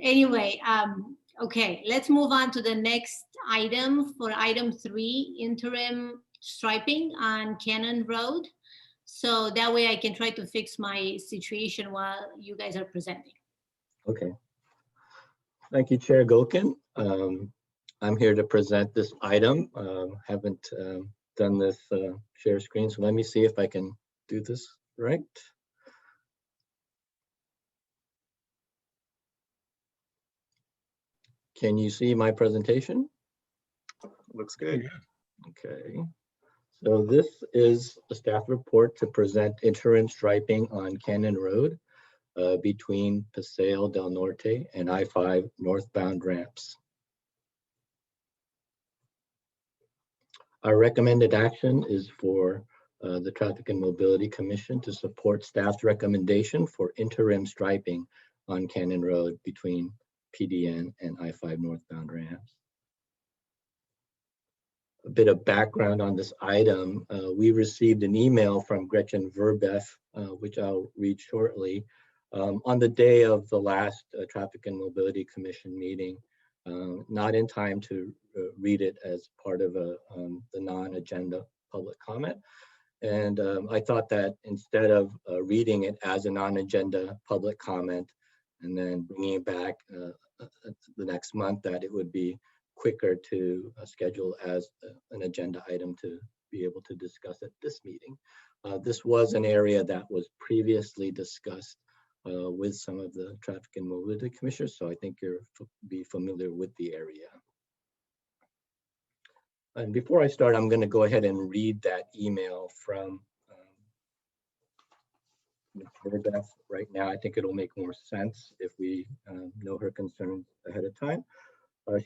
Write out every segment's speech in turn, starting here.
Anyway, okay, let's move on to the next item. For item 3, interim striping on Cannon Road. So that way I can try to fix my situation while you guys are presenting. Okay. Thank you, Chair Gocan. I'm here to present this item. Haven't done this share screen, so let me see if I can do this right. Can you see my presentation? Looks good. Okay. So this is a staff report to present interim striping on Cannon Road between Paseo del Norte and I-5 northbound ramps. Our recommended action is for the Traffic and Mobility Commission to support staff's recommendation for interim striping on Cannon Road between PDN and I-5 northbound ramps. A bit of background on this item. We received an email from Gretchen Verbeff, which I'll read shortly, on the day of the last Traffic and Mobility Commission meeting, not in time to read it as part of the non-agenda public comment. And I thought that instead of reading it as a non-agenda public comment and then bringing it back the next month, that it would be quicker to schedule as an agenda item to be able to discuss at this meeting. This was an area that was previously discussed with some of the Traffic and Mobility Commissioners, so I think you'll be familiar with the area. And before I start, I'm going to go ahead and read that email from Ms. Verbeff right now. I think it'll make more sense if we know her concerns ahead of time.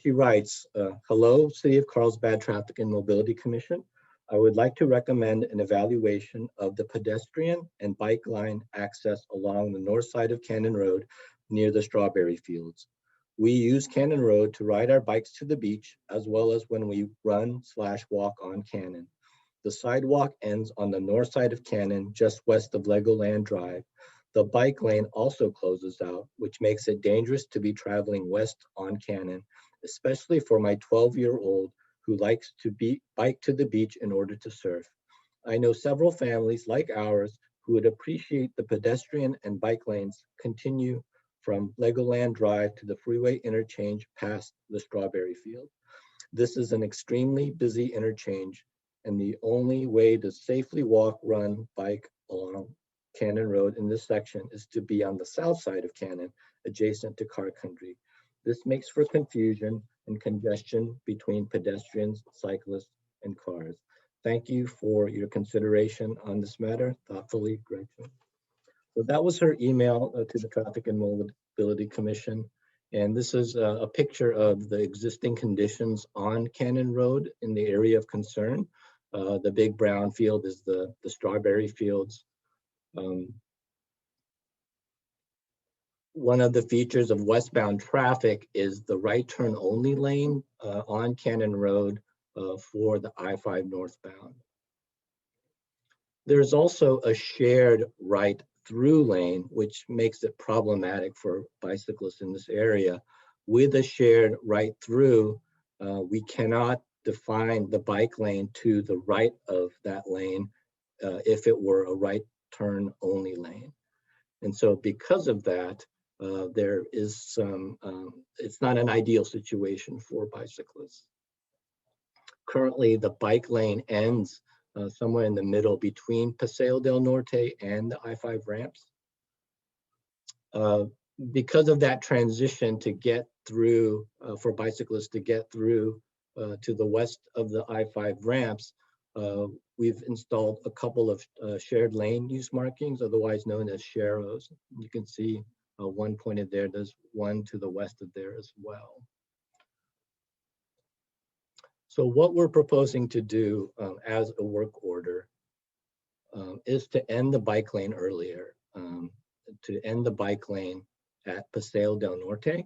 She writes, hello, City of Carlsbad Traffic and Mobility Commission. I would like to recommend an evaluation of the pedestrian and bike line access along the north side of Cannon Road near the strawberry fields. We use Cannon Road to ride our bikes to the beach as well as when we run/walk on Cannon. The sidewalk ends on the north side of Cannon, just west of Legoland Drive. The bike lane also closes out, which makes it dangerous to be traveling west on Cannon, especially for my 12-year-old who likes to bike to the beach in order to surf. I know several families like ours who would appreciate the pedestrian and bike lanes continue from Legoland Drive to the freeway interchange past the strawberry field. This is an extremely busy interchange, and the only way to safely walk, run, bike along Cannon Road in this section is to be on the south side of Cannon, adjacent to car country. This makes for confusion and congestion between pedestrians, cyclists, and cars. Thank you for your consideration on this matter. Thoughtfully, Gretchen. So that was her email to the Traffic and Mobility Commission. And this is a picture of the existing conditions on Cannon Road in the area of concern. The big brown field is the strawberry fields. One of the features of westbound traffic is the right turn only lane on Cannon Road for the I-5 northbound. There's also a shared right through lane, which makes it problematic for bicyclists in this area. With a shared right through, we cannot define the bike lane to the right of that lane if it were a right turn only lane. And so because of that, there is some, it's not an ideal situation for bicyclists. Currently, the bike lane ends somewhere in the middle between Paseo del Norte and the I-5 ramps. Because of that transition to get through, for bicyclists to get through to the west of the I-5 ramps, we've installed a couple of shared lane use markings, otherwise known as sharrows. You can see one pointed there, there's one to the west of there as well. So what we're proposing to do as a work order is to end the bike lane earlier, to end the bike lane at Paseo del Norte.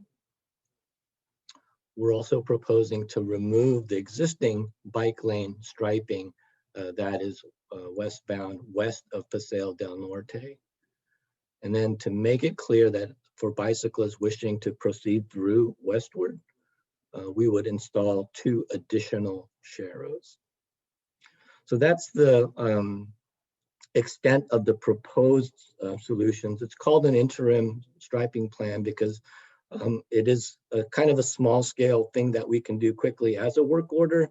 We're also proposing to remove the existing bike lane striping that is westbound west of Paseo del Norte. And then to make it clear that for bicyclists wishing to proceed through westward, we would install 2 additional sharrows. So that's the extent of the proposed solutions. It's called an interim striping plan because it is a kind of a small scale thing that we can do quickly as a work order.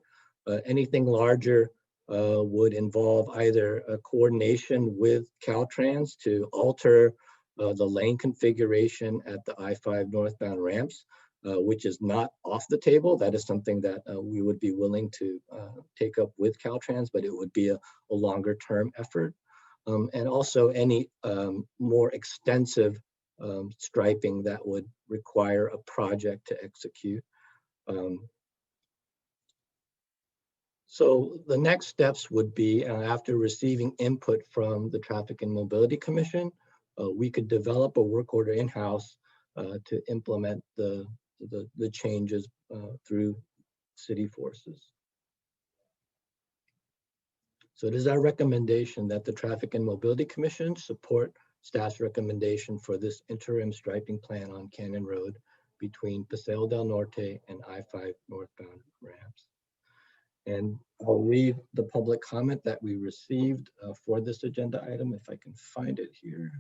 Anything larger would involve either a coordination with Caltrans to alter the lane configuration at the I-5 northbound ramps, which is not off the table. That is something that we would be willing to take up with Caltrans, but it would be a longer term effort. And also any more extensive striping that would require a project to execute. So the next steps would be, after receiving input from the Traffic and Mobility Commission, we could develop a work order in-house to implement the changes through city forces. So it is our recommendation that the Traffic and Mobility Commission support staff's recommendation for this interim striping plan on Cannon Road between Paseo del Norte and I-5 northbound ramps. And I'll read the public comment that we received for this agenda item, if I can find it here.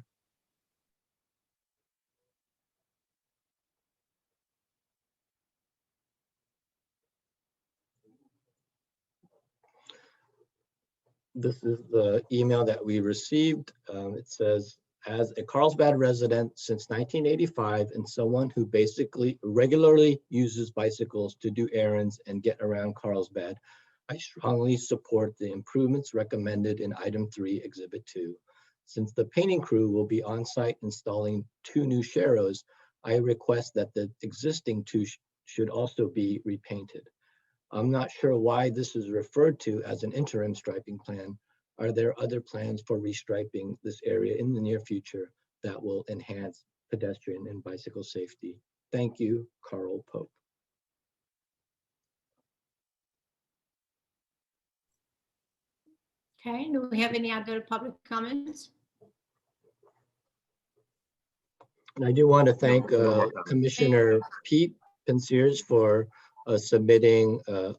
This is the email that we received. It says, as a Carlsbad resident since 1985 and someone who basically regularly uses bicycles to do errands and get around Carlsbad, I strongly support the improvements recommended in item 3, exhibit 2. Since the painting crew will be on site installing 2 new sharrows, I request that the existing 2 should also be repainted. I'm not sure why this is referred to as an interim striping plan. Are there other plans for restriping this area in the near future that will enhance pedestrian and bicycle safety? Thank you, Carl Pope. Okay, do we have any other public comments? And I do want to thank Commissioner Pete Penseyres for submitting a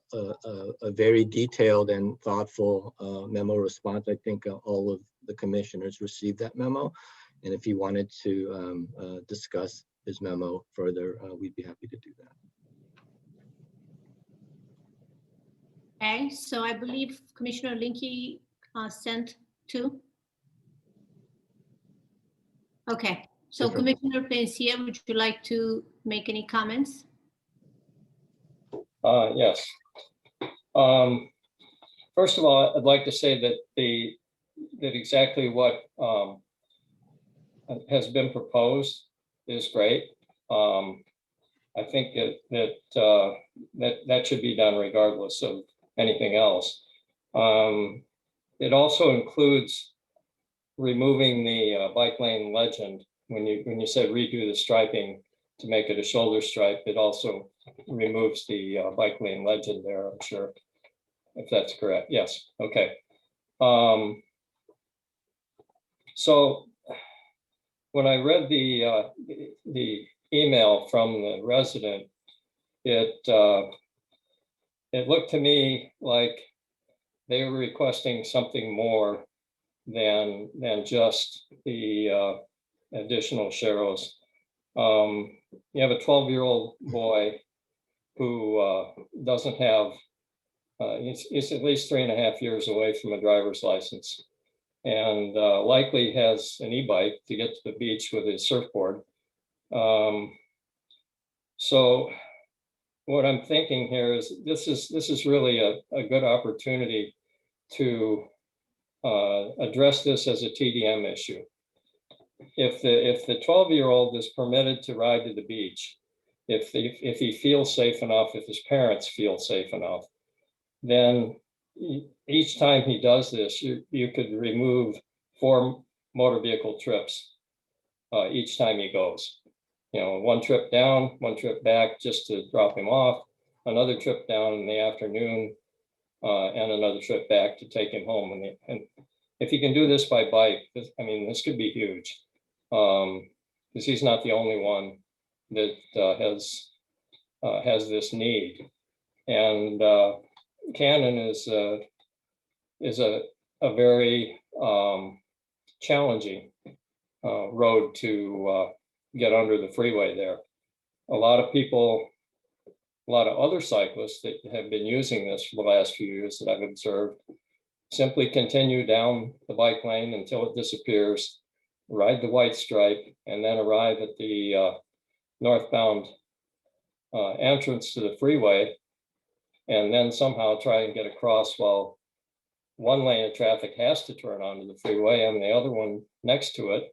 very detailed and thoughtful memo response. I think all of the commissioners received that memo. And if he wanted to discuss his memo further, we'd be happy to do that. Okay, so I believe Commissioner Linke sent 2. Okay, so Yes, Commissioner Penseyres, would you like to make any comments? Yes. First of all, I'd like to say that that exactly what has been proposed is great. I think that should be done regardless of anything else. It also includes removing the bike lane legend. When you said redo the striping to make it a shoulder stripe, it also removes the bike lane legend there, I'm sure, if that's correct. Yes, okay. So when I read the email from the resident, it looked to me like they were requesting something more than just the additional sharrows. You have a 12-year-old boy who doesn't have, he's at least 3.5 years away from a driver's license, and likely has an e-bike to get to the beach with his surfboard. So what I'm thinking here is this is really a good opportunity to address this as a TDM issue. If the 12-year-old is permitted to ride to the beach, if he feels safe enough, if his parents feel safe enough, then each time he does this, you could remove 4 motor vehicle trips each time he goes. You know, 1 trip down, 1 trip back just to drop him off, another trip down in the afternoon, and another trip back to take him home. And if you can do this by bike, I mean, this could be huge. because he's not the only one that has this need. And Cannon is a very challenging road to get under the freeway there. A lot of people, a lot of other cyclists that have been using this for the last few years that I've observed, simply continue down the bike lane until it disappears, ride the white stripe, and then arrive at the northbound entrance to the freeway, and then somehow try and get across while one lane of traffic has to turn onto the freeway and the other one next to it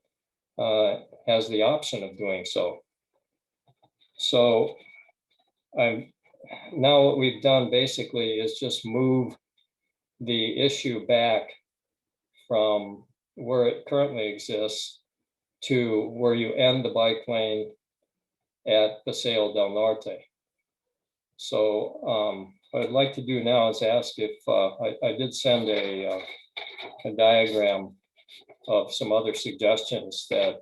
has the option of doing so. So now what we've done basically is just move the issue back from where it currently exists to where you end the bike lane at Paseo del Norte. So what I'd like to do now is ask if I did send a diagram of some other suggestions that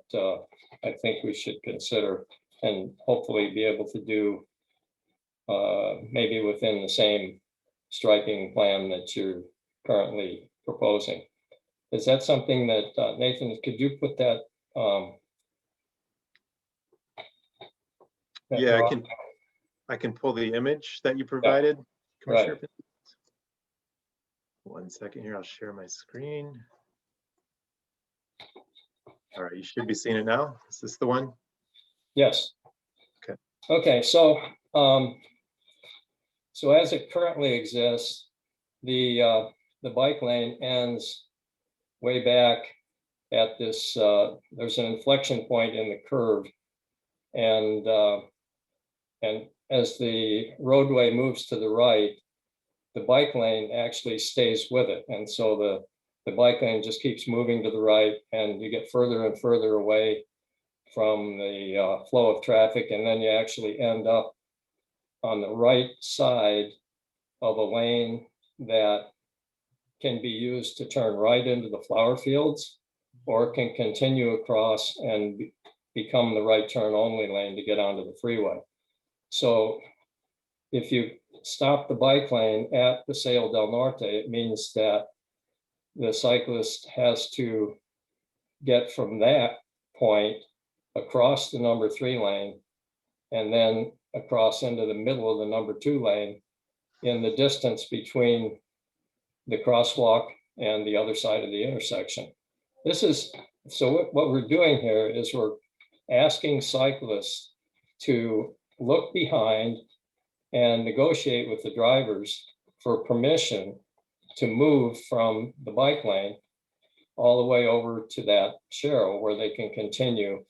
I think we should consider and hopefully be able to do maybe within the same striping plan that you're currently proposing. Is that something that, Nathan, could you put that? Yeah, I can pull the image that you provided, Commissioner. Right. One second here, I'll share my screen. All right, you should be seeing it now. Is this the one? Yes. Okay. Okay, so so as it currently exists, the bike lane ends way back at this. There's an inflection point in the curve, and as the roadway moves to the right, the bike lane actually stays with it, and so the bike lane just keeps moving to the right, and you get further and further away from the flow of traffic, and then you actually end up on the right side of a lane that can be used to turn right into the flower fields, or can continue across and become the right turn only lane to get onto the freeway. So if you stop the bike lane at Paseo del Norte, it means that the cyclist has to get from that point across the number 3 lane and then across into the middle of the number 2 lane in the distance between the crosswalk and the other side of the intersection. This is, so what we're doing here is we're asking cyclists to look behind and negotiate with the drivers for permission to move from the bike lane all the way over to that Sharrow where they can continue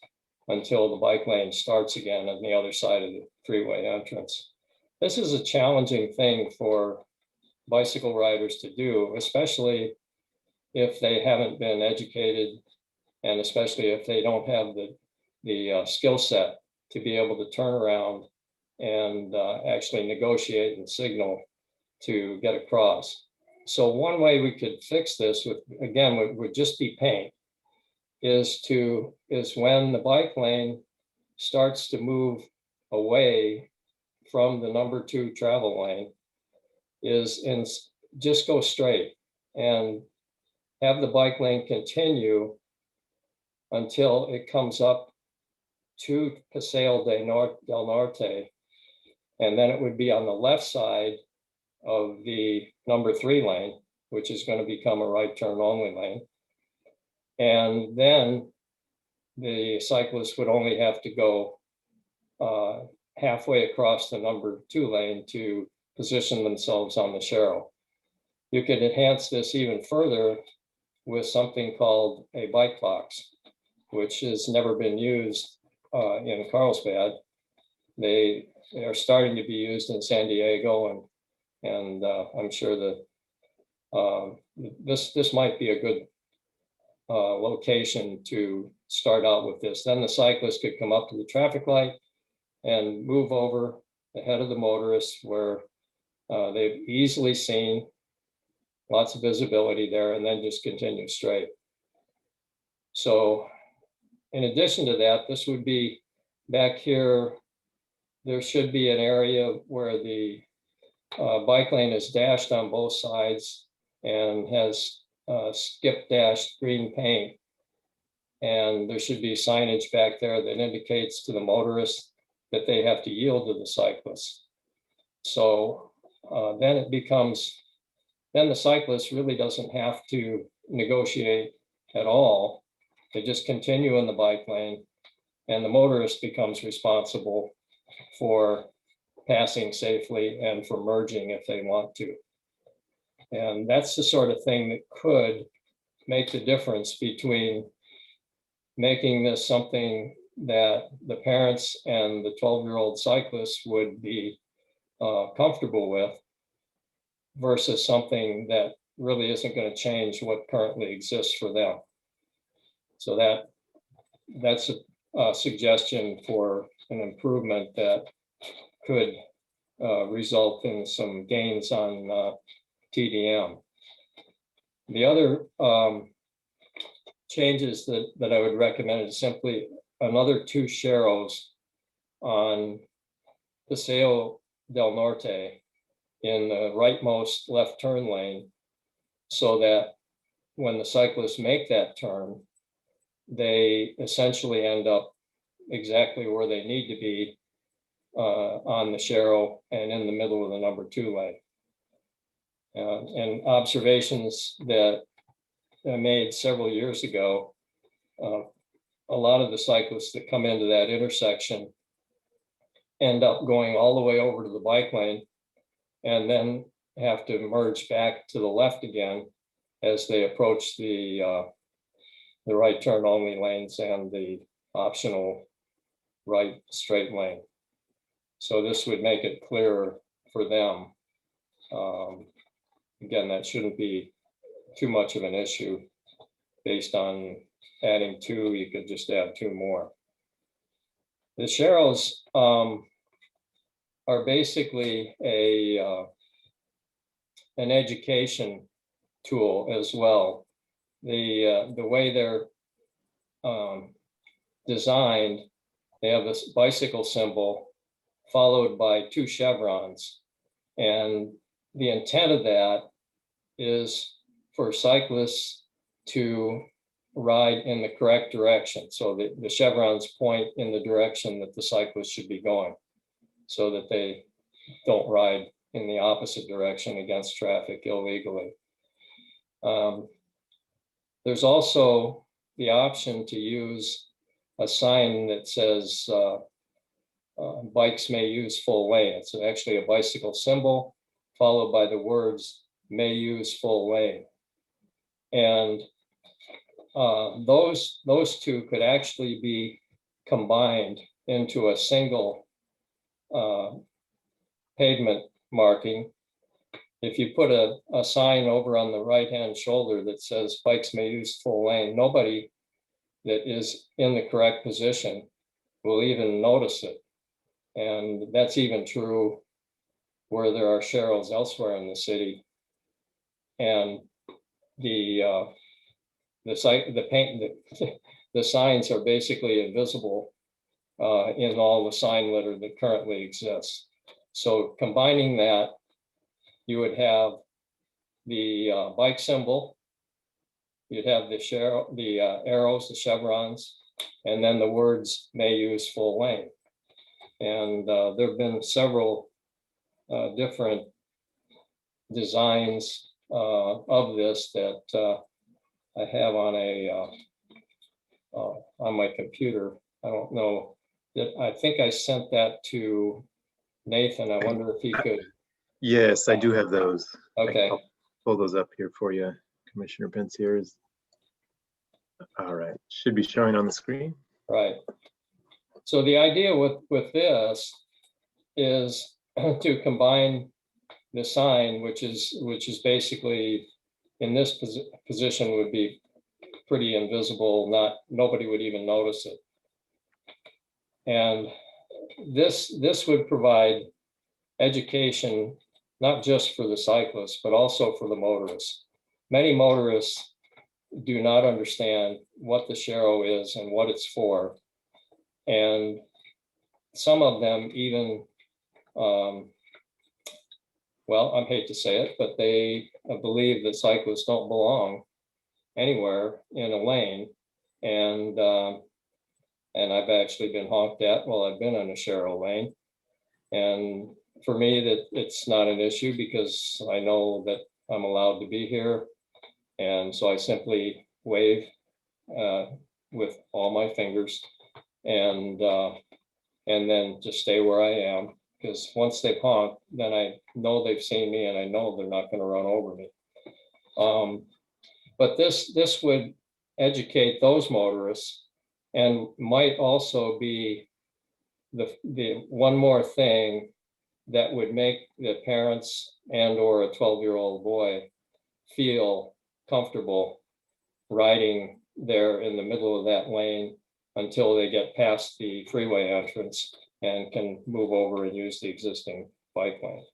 until the bike lane starts again on the other side of the freeway entrance. This is a challenging thing for bicycle riders to do, especially if they haven't been educated and especially if they don't have the skill set to be able to turn around and actually negotiate and signal to get across. So one way we could fix this with, again, would just be paint, is when the bike lane starts to move away from the number 2 travel lane, just go straight and have the bike lane continue until it comes up to Paseo del Norte, and then it would be on the left side of the number 3 lane, which is going to become a right turn only lane. And then the cyclist would only have to go halfway across the number 2 lane to position themselves on the Sharrow. You could enhance this even further with something called a bike box, which has never been used in Carlsbad. They are starting to be used in San Diego, and I'm sure that this might be a good location to start out with this. Then the cyclist could come up to the traffic light and move over ahead of the motorists where they've easily seen, lots of visibility there, and then just continue straight. So in addition to that, this would be back here. There should be an area where the bike lane is dashed on both sides and has skip dashed green paint. And there should be signage back there that indicates to the motorists that they have to yield to the cyclists. So then it becomes, then the cyclist really doesn't have to negotiate at all. They just continue in the bike lane, and the motorist becomes responsible for passing safely and for merging if they want to. And that's the sort of thing that could make the difference between making this something that the parents and the 12-year-old cyclists would be comfortable with versus something that really isn't going to change what currently exists for them. So that's a suggestion for an improvement that could result in some gains on TDM. The other changes that I would recommend is simply another 2 sharrows on Paseo del Norte in the rightmost left turn lane, so that when the cyclists make that turn, they essentially end up exactly where they need to be on the sharrow and in the middle of the number 2 lane. And observations that I made several years ago, a lot of the cyclists that come into that intersection end up going all the way over to the bike lane and then have to merge back to the left again as they approach the right turn only lanes and the optional right straight lane. So this would make it clearer for them. Again, that shouldn't be too much of an issue. Based on adding 2, you could just add 2 more. The sharrows are basically an education tool as well. The way they're designed, they have this bicycle symbol followed by 2 chevrons. And the intent of that is for cyclists to ride in the correct direction. So the chevrons point in the direction that the cyclist should be going, so that they don't ride in the opposite direction against traffic illegally. There's also the option to use a sign that says bikes may use full lane. It's actually a bicycle symbol followed by the words may use full lane. And those 2 could actually be combined into a single pavement marking. If you put a sign over on the right-hand shoulder that says bikes may use full lane, nobody that is in the correct position will even notice it. And that's even true where there are sharrows elsewhere in the city. And the signs are basically invisible in all the sign litter that currently exists. So combining that, you would have the bike symbol, you'd have the arrows, the chevrons, and then the words may use full lane. And there have been several different designs of this that I have on my computer. I don't know. I think I sent that to Nathan. I wonder if he could. Yes, I do have those. Okay. I'll pull those up here for you, Commissioner Penseyres. All right, should be showing on the screen. Right. So the idea with this is to combine the sign, which is basically in this position would be pretty invisible. Nobody would even notice it. And this would provide education, not just for the cyclists, but also for the motorists. Many motorists do not understand what the Shero is and what it's for. And some of them even, well, I hate to say it, but they believe that cyclists don't belong anywhere in a lane. And I've actually been honked at while I've been in a Shero lane. And for me, that it's not an issue because I know that I'm allowed to be here. And so I simply wave with all my fingers and then just stay where I am. Because once they've honked, then I know they've seen me and I know they're not going to run over me. But this would educate those motorists and might also be the one more thing that would make the parents and or a 12-year-old boy feel comfortable riding there in the middle of that lane until they get past the freeway entrance and can move over and use the existing bike lane.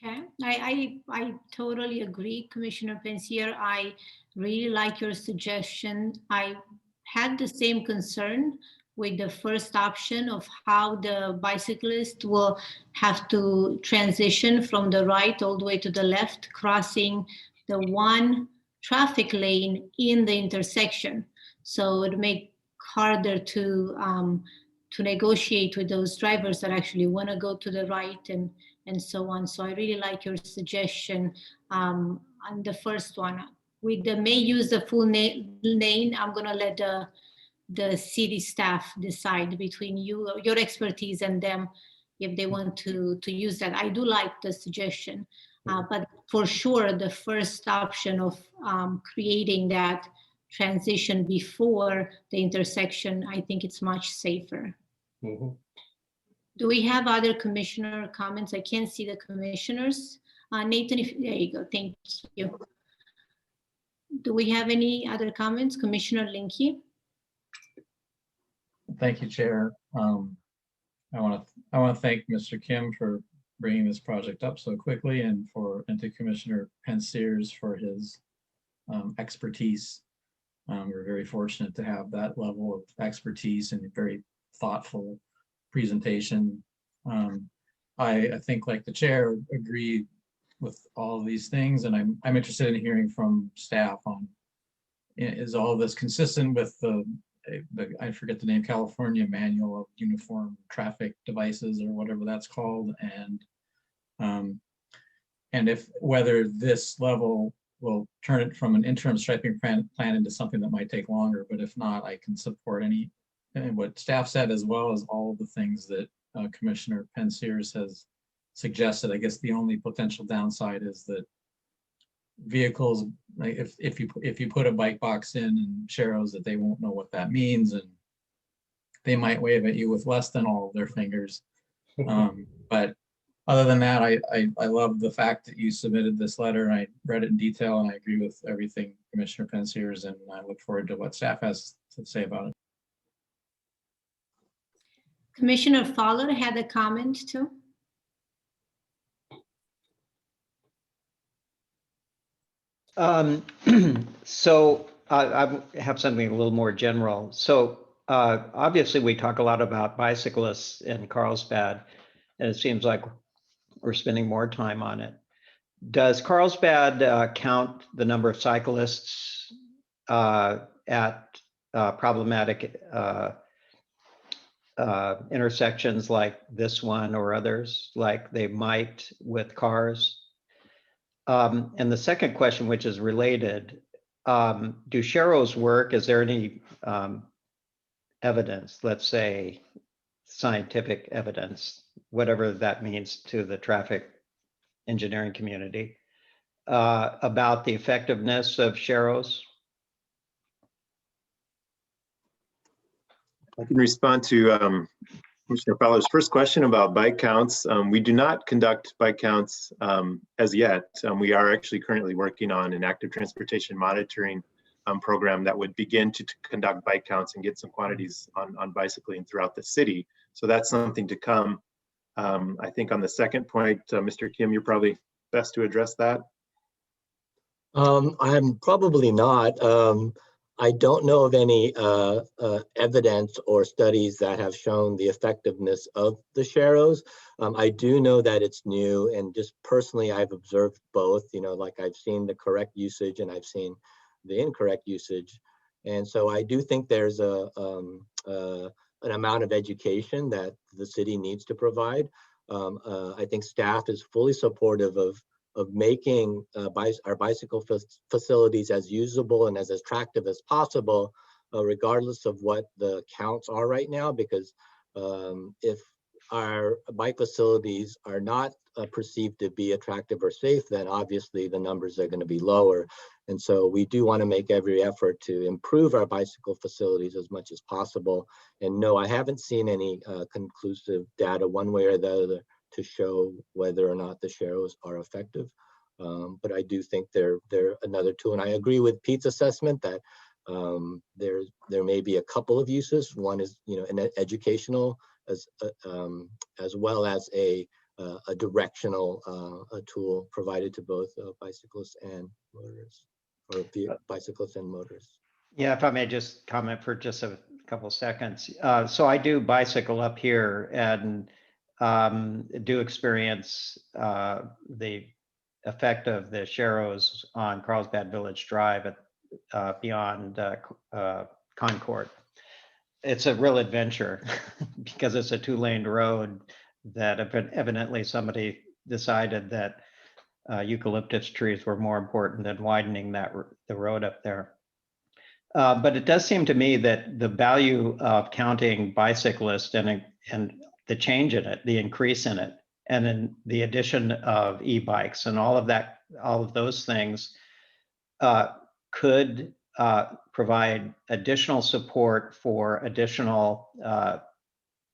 Okay, I totally agree, Commissioner Penseyres. I really like your suggestion. I had the same concern with the first option of how the bicyclist will have to transition from the right all the way to the left, crossing the one traffic lane in the intersection. So it make harder to negotiate with those drivers that actually want to go to the right and so on. So I really like your suggestion on the first one. With the may use the full lane, I'm going to let the city staff decide between your expertise and them if they want to use that. I do like the suggestion, but for sure the first option of creating that transition before the intersection, I think it's much safer. Mm-hmm. Do we have other commissioner comments? I can't see the commissioners. Nathan, there you go. Thank you. Do we have any other comments? Commissioner Linke? Thank you, Chair. I want to thank Mr. Kim for bringing this project up so quickly and to Commissioner Penseyres for his expertise. We're very fortunate to have that level of expertise and very thoughtful presentation. I think, like the chair, agree with all of these things, and I'm interested in hearing from staff on, is all of this consistent with the I forget the name, California Manual of Uniform Traffic Devices or whatever that's called, and if whether this level will turn it from an interim striping plan into something that might take longer. But if not, I can support what staff said, as well as all of the things that Commissioner Penseyres has suggested. I guess the only potential downside is that vehicles, like if you put a bike box in and Sheros, that they won't know what that means, and they might wave at you with less than all of their fingers. But other than that, I love the fact that you submitted this letter, and I read it in detail, and I agree with everything Commissioner Penseyres, and I look forward to what staff has to say about it. Commissioner Fowler had a comment too. So I have something a little more general. So obviously we talk a lot about bicyclists in Carlsbad, and it seems like we're spending more time on it. Does Carlsbad count the number of cyclists at problematic intersections like this one or others, like they might with cars? And the second question, which is related, do Sheros work? Is there any evidence, let's say scientific evidence, whatever that means to the traffic engineering community, about the effectiveness of Sheros? I can respond to Commissioner Fowler's first question about bike counts. We do not conduct bike counts as yet. We are actually currently working on an active transportation monitoring program that would begin to conduct bike counts and get some quantities on bicycling throughout the city. So that's something to come. I think on the second point, Mr. Kim, you're probably best to address that. I'm probably not. I don't know of any evidence or studies that have shown the effectiveness of the sharrows. I do know that it's new, and just personally, I've observed both. You know, like I've seen the correct usage and I've seen the incorrect usage, and so I do think there's an amount of education that the city needs to provide. I think staff is fully supportive of making our bicycle facilities as usable and as attractive as possible, regardless of what the counts are right now, because if our bike facilities are not perceived to be attractive or safe, then obviously the numbers are going to be lower. And so we do want to make every effort to improve our bicycle facilities as much as possible. And no, I haven't seen any conclusive data one way or the other to show whether or not the sharrows are effective. But I do think they're another tool. And I agree with Pete's assessment that there may be a couple of uses. One is, you know, an educational as well as a directional tool provided to both bicyclists and motorists, or bicyclists and motorists. Yeah, if I may just comment for just a couple seconds. So I do bicycle up here and do experience the effect of the sharrows on Carlsbad Village Drive at beyond Concord. It's a real adventure because it's a 2-lane road that evidently somebody decided that eucalyptus trees were more important than widening the road up there. But it does seem to me that the value of counting bicyclists and the change in it, the increase in it, and then the addition of e-bikes and all of that, all of those things could provide additional support for additional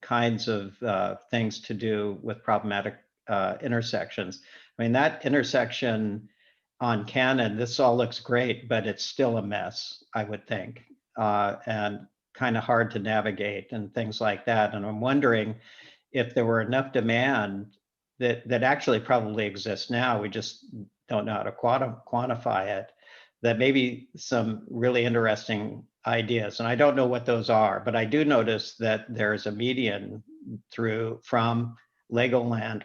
kinds of things to do with problematic intersections. I mean, that intersection on Cannon, this all looks great, but it's still a mess, I would think, and kind of hard to navigate and things like that. And I'm wondering if there were enough demand that actually probably exists now, we just don't know how to quantify it, that maybe some really interesting ideas. And I don't know what those are, but I do notice that there's a median from Legoland.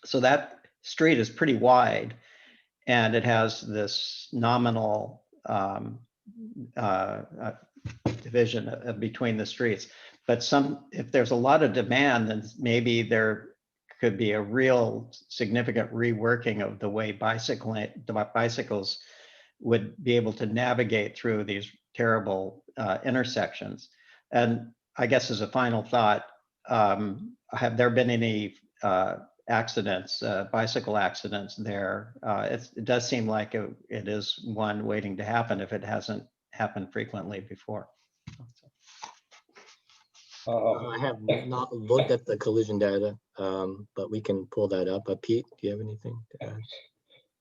So that street is pretty wide, and it has this nominal division between the streets. But if there's a lot of demand, then maybe there could be a real significant reworking of the way bicycles would be able to navigate through these terrible intersections. And I guess as a final thought, have there been any accidents, bicycle accidents there? It does seem like it is one waiting to happen if it hasn't happened frequently before. I have not looked at the collision data, but we can pull that up. Pete, do you have anything to add?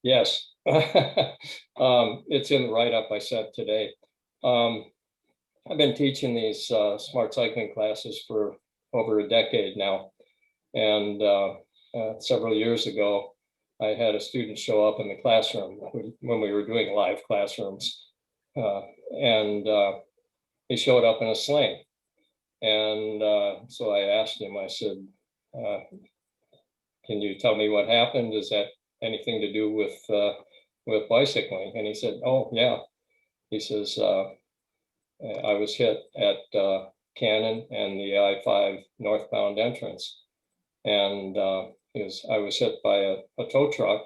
Yes, it's in the write-up I sent today. I've been teaching these smart cycling classes for over a decade now. And several years ago, I had a student show up in the classroom when we were doing live classrooms. And he showed up in a sling. And so I asked him, I said, can you tell me what happened? Is that anything to do with bicycling? And he said, oh, yeah. He says, I was hit at Cannon and the I-5 northbound entrance. And I was hit by a tow truck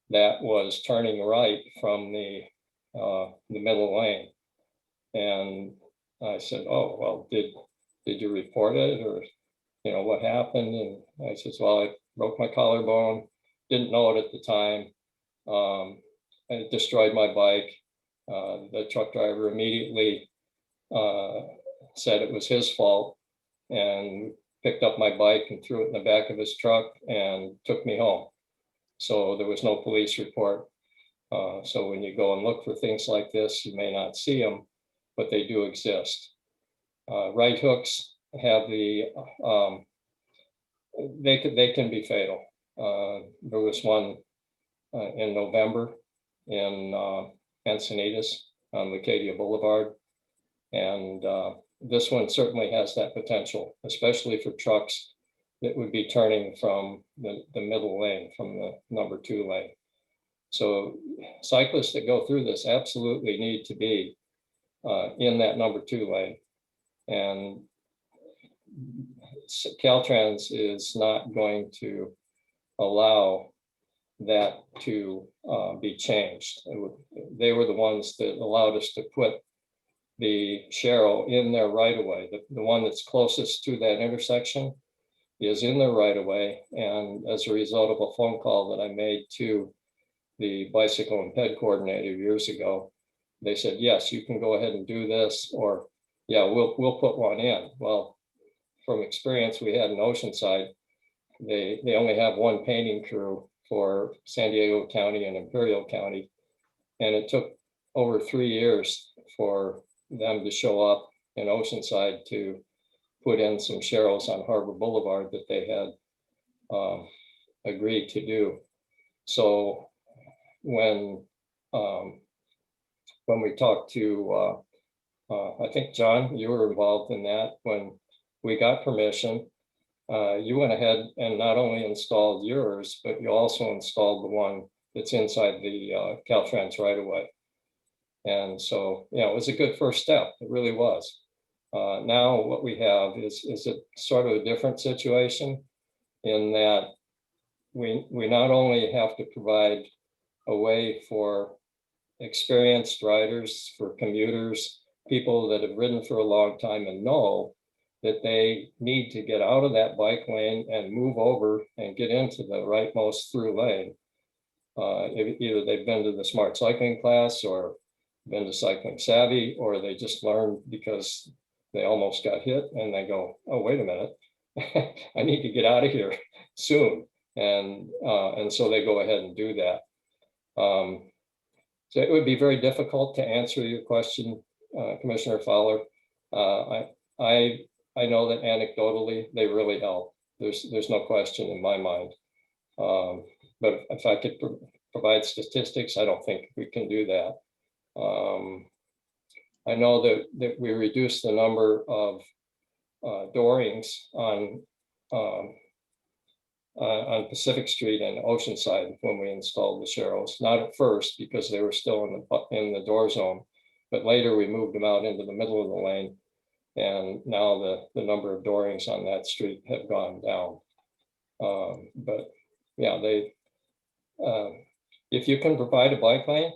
that was turning right from the middle lane. And I said, oh, well, did you report it, or, you know, what happened? And I said, well, I broke my collarbone, didn't know it at the time. It destroyed my bike. The truck driver immediately said it was his fault and picked up my bike and threw it in the back of his truck and took me home. So there was no police report. So when you go and look for things like this, you may not see them, but they do exist. Right hooks have they can be fatal. There was one in November in Penseyres on Leucadia Boulevard. And this one certainly has that potential, especially for trucks that would be turning from the middle lane, from the number 2 lane. So cyclists that go through this absolutely need to be in that number 2 lane. And Caltrans is not going to allow that to be changed. They were the ones that allowed us to put the Sharrow in their right-of-way. The one that's closest to that intersection is in their right-of-way. And as a result of a phone call that I made to the bicycle and ped coordinator years ago, they said, yes, you can go ahead and do this, or yeah, we'll put one in. Well, from experience we had in Oceanside, they only have one painting crew for San Diego County and Imperial County. And it took over 3 years for them to show up in Oceanside to put in some Sharrows on Harbor Boulevard that they had agreed to do. So when we talked to, I think, John, you were involved in that. When we got permission, you went ahead and not only installed yours, but you also installed the one that's inside the Caltrans right-of-way. And so, yeah, it was a good first step. It really was. Now what we have is a sort of a different situation in that we not only have to provide a way for experienced riders, for commuters, people that have ridden for a long time and know that they need to get out of that bike lane and move over and get into the rightmost through lane. Either they've been to the smart cycling class or been to Cycling Savvy, or they just learned because they almost got hit and they go, oh, wait a minute, I need to get out of here soon. And so they go ahead and do that. So it would be very difficult to answer your question, Commissioner Fowler. I know that anecdotally they really help. There's no question in my mind. But if I could provide statistics, I don't think we can do that. I know that we reduced the number of doorings on Pacific Street and Oceanside when we installed the Sharrows. Not at first because they were still in the door zone, but later we moved them out into the middle of the lane, and now the number of doorings on that street have gone down. But yeah, if you can provide a bike lane,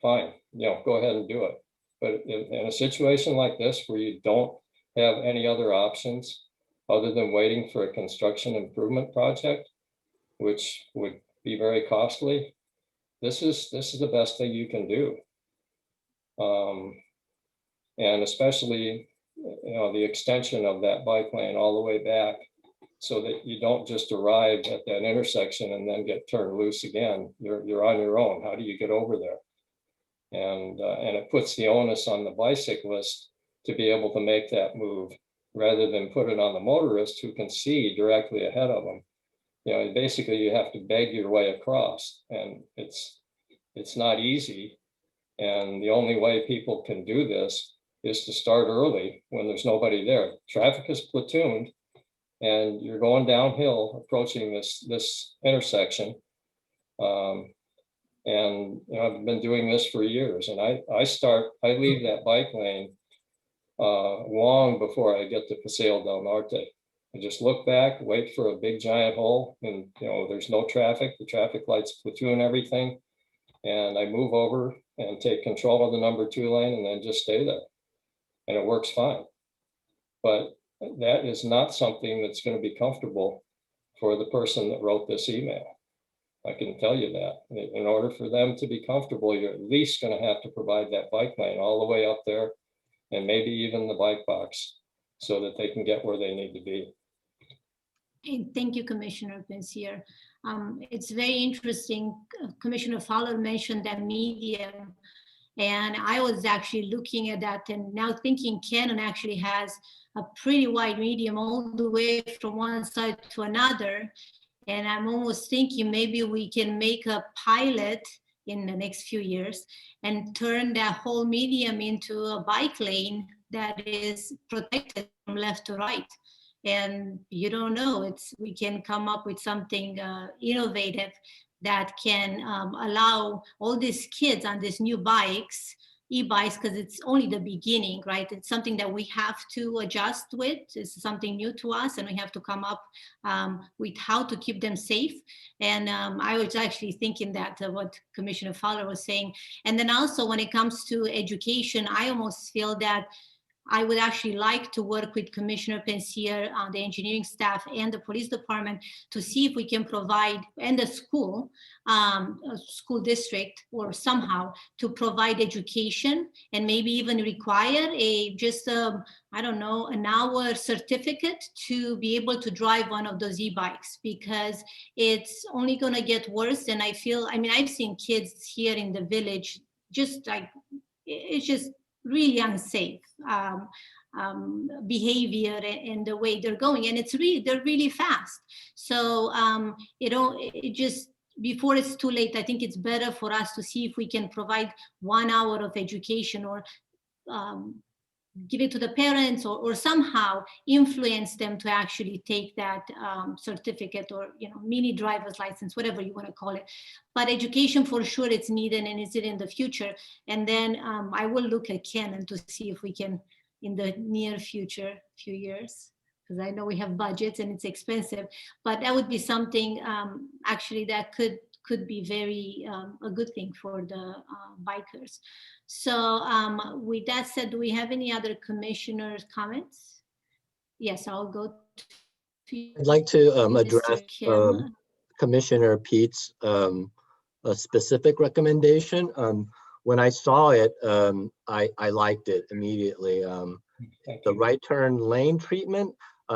fine, go ahead and do it. But in a situation like this where you don't have any other options other than waiting for a construction improvement project, which would be very costly, this is the best thing you can do. And especially, the extension of that bike lane all the way back, so that you don't just arrive at that intersection and then get turned loose again. You're on your own. How do you get over there? And it puts the onus on the bicyclist to be able to make that move rather than put it on the motorist who can see directly ahead of them. Basically you have to beg your way across, and it's not easy. And the only way people can do this is to start early when there's nobody there. Traffic is platooned and you're going downhill approaching this intersection. And I've been doing this for years, and I leave that bike lane long before I get to Paseo del Norte. I just look back, wait for a big giant hole, and there's no traffic. The traffic lights platoon everything, and I move over and take control of the number 2 lane, and then just stay there, and it works fine. But that is not something that's going to be comfortable for the person that wrote this email. I can tell you that. In order for them to be comfortable, you're at least going to have to provide that bike lane all the way up there, and maybe even the bike box, so that they can get where they need to be. And thank you, Commissioner Penseyres. It's very interesting. Commissioner Fowler mentioned that medium, and I was actually looking at that and now thinking Canon actually has a pretty wide medium all the way from one side to another. And I'm almost thinking maybe we can make a pilot in the next few years and turn that whole medium into a bike lane that is protected from left to right. And you don't know, we can come up with something innovative that can allow all these kids on these new bikes, e-bikes, because it's only the beginning, right? It's something that we have to adjust with. It's something new to us, and we have to come up with how to keep them safe. And I was actually thinking that what Commissioner Fowler was saying. And then also when it comes to education, I almost feel that I would actually like to work with Commissioner Penseyres, the engineering staff, and the police department to see if we can provide, and the school district, or somehow to provide education and maybe even require I don't know, an hour certificate to be able to drive one of those e-bikes, because it's only going to get worse. And I've seen kids here in the village, just like, it's just really unsafe behavior and the way they're going, and they're really fast. So before it's too late, I think it's better for us to see if we can provide 1 hour of education, or give it to the parents, or somehow influence them to actually take that certificate, or mini driver's license, whatever you want to call it. But education for sure, it's needed, and is it in the future. And then I will look at Canon to see if we can, in the near future, few years, because I know we have budgets and it's expensive, but that would be something actually that could be very a good thing for the bikers. So with that said, do we have any other commissioners' comments? Yes, I'll go to I'd like to address Mr. Kim. Commissioner Pete's a specific recommendation. When I saw it, I liked it immediately. The right turn lane treatment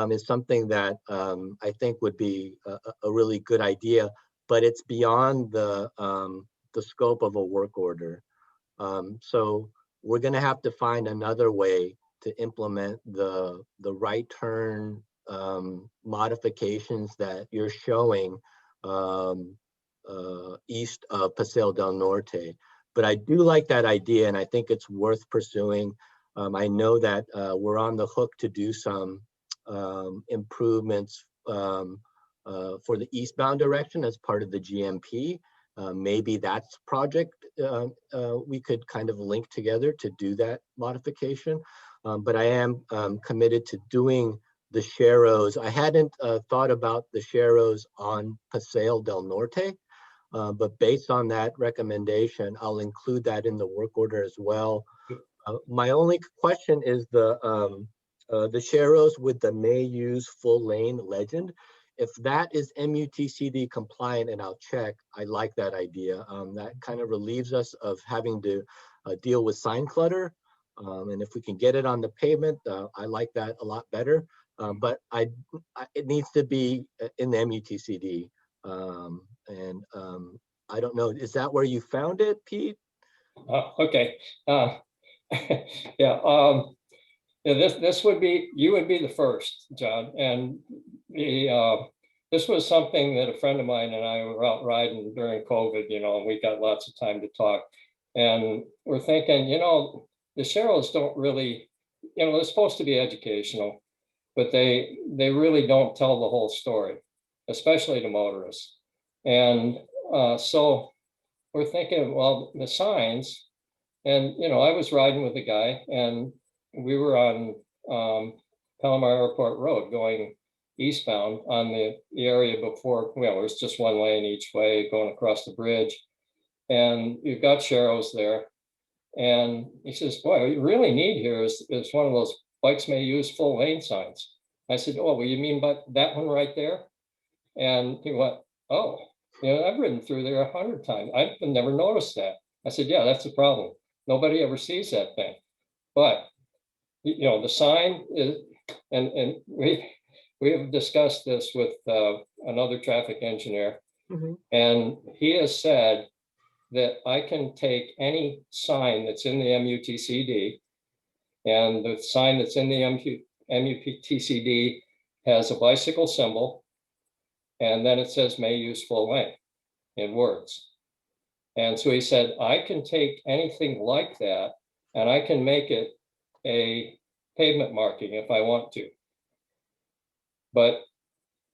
is something that I think would be a really good idea, but it's beyond the scope of a work order. So we're going to have to find another way to implement the right turn modifications that you're showing east of Paseo del Norte. But I do like that idea, and I think it's worth pursuing. I know that we're on the hook to do some improvements for the eastbound direction as part of the GMP. Maybe that's a project we could kind of link together to do that modification. But I am committed to doing the Sharrows. I hadn't thought about the Sharrows on Paseo del Norte, but based on that recommendation, I'll include that in the work order as well. My only question is the Sharrows with the may use full lane legend. If that is MUTCD compliant, and I'll check, I like that idea. That kind of relieves us of having to deal with sign clutter. And if we can get it on the pavement, I like that a lot better. But it needs to be in the MUTCD. And I don't know, is that where you found it, Pete? Okay. Yeah. This would be, you would be the first, John. And this was something that a friend of mine and I were out riding during COVID, and we got lots of time to talk. And we're thinking, the Sharrows don't really, they're supposed to be educational, but they really don't tell the whole story, especially to motorists. And so we're thinking, well, the signs, and I was riding with a guy, and we were on Palomar Airport Road going eastbound on the area before, it was just one lane each way going across the bridge. And you've got Sharrows there. And he says, boy, what you really need here is one of those bikes may use full lane signs. I said, oh, well, you mean but that one right there? And he went, oh, I've ridden through there 100 times. I've never noticed that. I said, yeah, that's the problem. Nobody ever sees that thing. But the sign is, and we have discussed this with another traffic engineer, and he has said that I can take any sign that's in the MUTCD, and the sign that's in the MUTCD has a bicycle symbol, and then it says may use full lane in words. And so he said, I can take anything like that and I can make it a pavement marking if I want to. But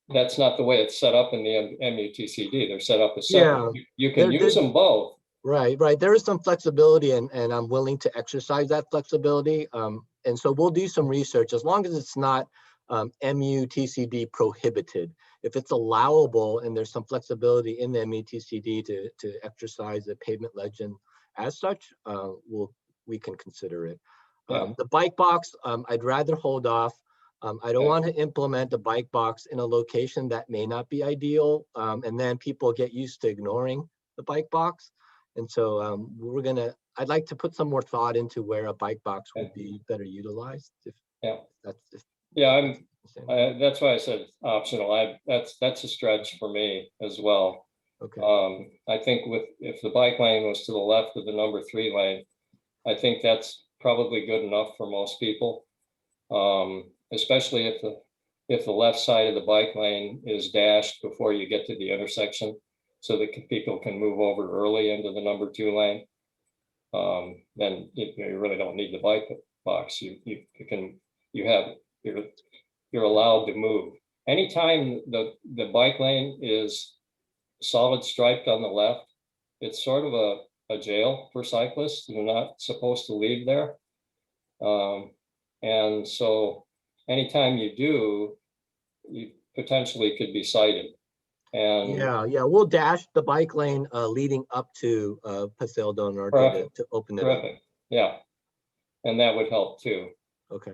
that's not the way it's set up in the MUTCD. They're set up as separate. You can use them both. Right. There is some flexibility, and I'm willing to exercise that flexibility. And so we'll do some research as long as it's not MUTCD prohibited. If it's allowable and there's some flexibility in the MUTCD to exercise the pavement legend as such, we can consider it. The bike box, I'd rather hold off. I don't want to implement a bike box in a location that may not be ideal, and then people get used to ignoring the bike box. And so I'd like to put some more thought into where a bike box would be better utilized. That's why I said optional. That's a stretch for me as well. Okay. I think if the bike lane was to the left of the number 3 lane, I think that's probably good enough for most people. Especially if the left side of the bike lane is dashed before you get to the intersection, so that people can move over early into the number 2 lane. Then you really don't need the bike box. You're allowed to move. Anytime the bike lane is solid striped on the left, it's sort of a jail for cyclists. You're not supposed to leave there. And so anytime you do, you potentially could be cited. And we'll dash the bike lane leading up to Paseo del Norte to open it up. Yeah, and that would help too. Okay.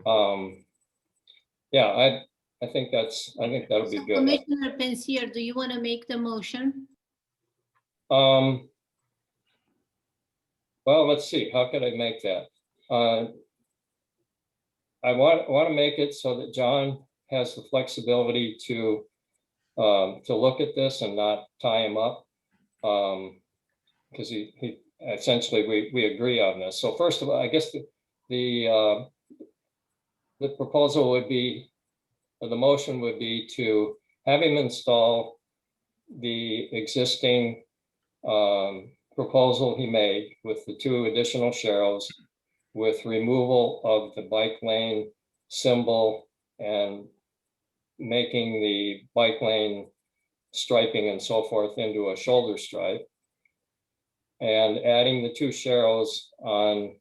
I think that'll be good. Commissioner Penseyres, do you want to make the motion? Well, let's see. How could I make that? I want to make it so that John has the flexibility to look at this and not tie him up, because he essentially we agree on this. So first of all, I guess the proposal would be, or the motion would be, to have him install the existing proposal he made with the 2 additional sharrows, with removal of the bike lane symbol and making the bike lane striping and so forth into a shoulder stripe, and adding the 2 sharrows on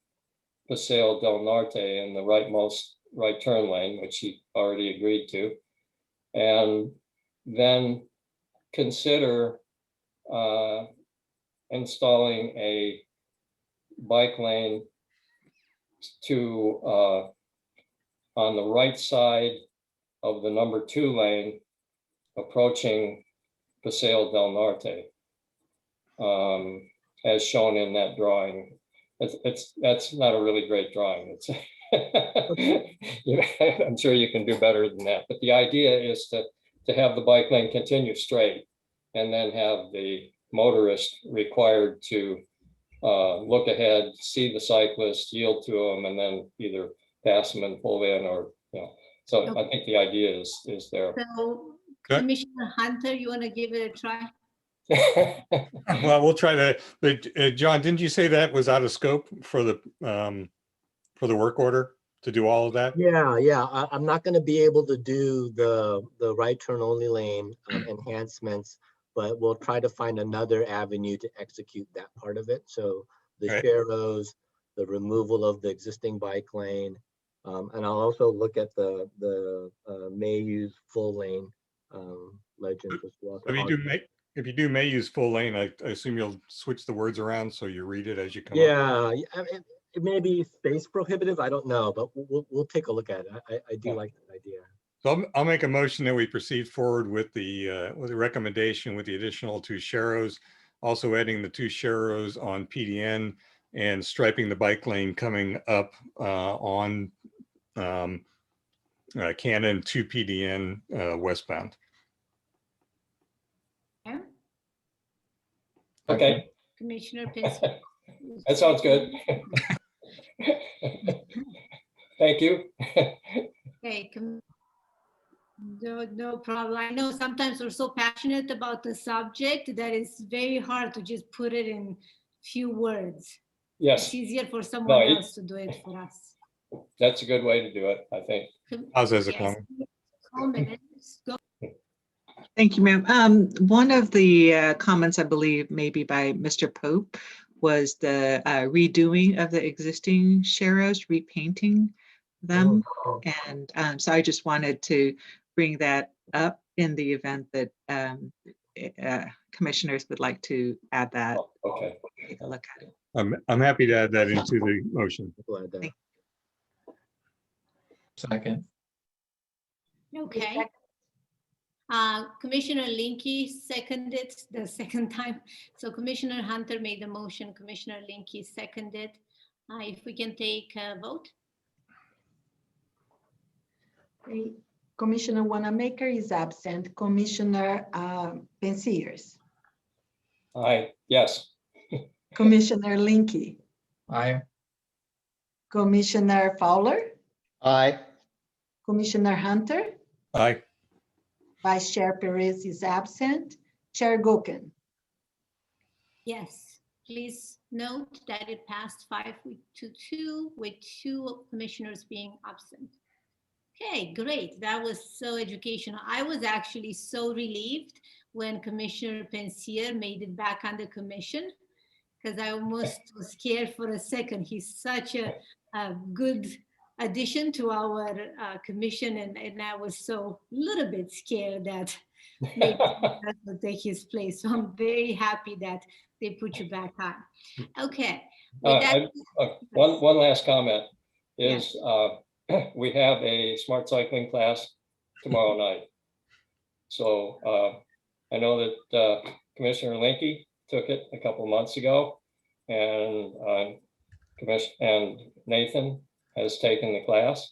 Paseo del Norte in the right turn lane, which he already agreed to, and then consider installing a bike lane on the right side of the number 2 lane approaching Paseo del Norte, as shown in that drawing. That's not a really great drawing. It's I'm sure you can do better than that, but the idea is to have the bike lane continue straight, and then have the motorist required to look ahead, see the cyclist, yield to them, and then either pass them and pull in, or So Okay. I think the idea is there. So Okay. Commissioner Hunter, you want to give it a try? Well, we'll try that. But John, didn't you say that was out of scope for the work order to do all of that? Yeah. I'm not going to be able to do the right turn only lane enhancements, but we'll try to find another avenue to execute that part of it. So the Right. sharrows, the removal of the existing bike lane, and I'll also look at the may use full lane legends as well. If you do may use full lane, I assume you'll switch the words around so you read it as you come up. Yeah, it may be space prohibitive. I don't know, but we'll take a look at it. I do like that idea. So I'll make a motion that we proceed forward with the recommendation with the additional 2 sharrows, also adding the 2 sharrows on PDN and striping the bike lane coming up on Cannon to PDN westbound. Yeah. Okay, Commissioner Penseyres. that sounds good. Thank you. Okay, No problem. I know sometimes we're so passionate about the subject that it's very hard to just put it in few words. It's Yes, easier for someone it- else to do it for us. that's a good way to do it, I think. How's as a Yes. comment? Comments. Go. Thank you, ma'am. One of the comments, I believe, maybe by Mr. Pope, was the redoing of the existing sharrows, repainting them. And so I just wanted to bring that up in the event that commissioners would like to add that. Oh, okay. Take a look at it. I'm happy to add that into the motion. Glad that. Second. Okay. Commissioner Linke seconded the second time. So Commissioner Hunter made the motion, Commissioner Linke seconded. If we can take a vote. Okay. Commissioner Wanamaker is absent. Commissioner Penseyres. Aye, yes. Commissioner Linke. Aye. Commissioner Fowler. Aye. Commissioner Hunter. Aye. Vice Chair Perez is absent. Chair Gocan. Yes, please note that it passed 5-2 with 2 commissioners being absent. Okay, great. That was so educational. I was actually so relieved when Commissioner Penseyres made it back on the commission because I almost was scared for a second. He's such a good addition to our commission, and I was so little bit scared that maybe that will take his place. So I'm very happy that they put you back on. Okay. With that, One last comment is we have a smart cycling class tomorrow night. So I know that Commissioner Linke took it a couple months ago, and Nathan has taken the class.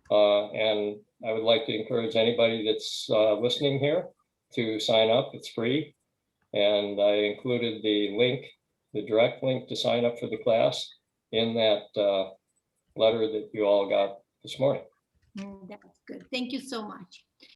And I would like to encourage anybody that's listening here to sign up. It's free. And I included the link, the direct link to sign up for the class in that letter that you all got this morning. that's good. Thank you so much.